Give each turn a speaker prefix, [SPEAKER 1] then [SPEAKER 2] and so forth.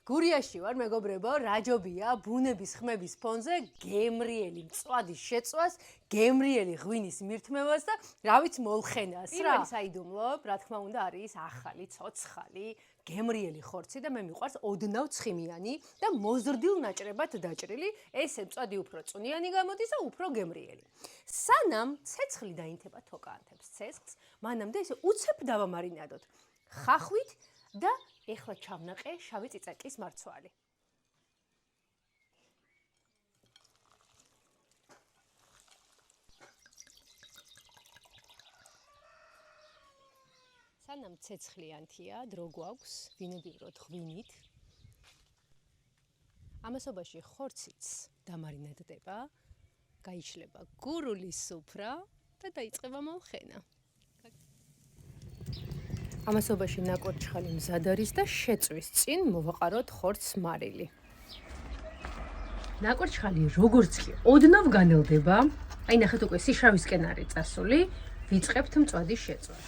[SPEAKER 1] გურიაში ვარ, მეგობრებო, რაჯობია ბუნების ხმების ფონზე გემრიელი მწვადის შეწვას, გემრიელი ღვინის მირთმევას და რა ვიცი მოლხენას რა. პირველი საიდუმლო, რა თქმა უნდა, არის ახალი, ცოცხალი, გემრიელი ხორცი და მე მიყვარს ოდნავ ცხიმიანი და მოზრდილ ნაჭრებად დაჭრილი. ესე მწვადი უფრო წვნიანი გამოდის და უფრო გემრიელი. სანამ ცეცხლი დაინთება თოკაანთებს ცეცხლს, მანამდე ესე უცებ დავამარინადოთ ხახვით და ეხლა ჩავნაყე შავი წიწაკის მარცვალი. სანამ ცეცხლიანთია, დრო გვაქვს ვინებივროთ ღვინით. ამასობაში ხორციც დამარინადდება, გაიშლება გურული სუფრა და დაიწყება მოლხენა. ამასობაში ნაკურჩხალი მზად არის და შეწვის წინ მოვაყაროთ ხორცს მარილი. ნაკურჩხალი როგორც კი ოდნავ განელდება, აი ნახეთ უკვე სიშავისკენ არის წასული, ვიწყებთ მწვადის შეწვას.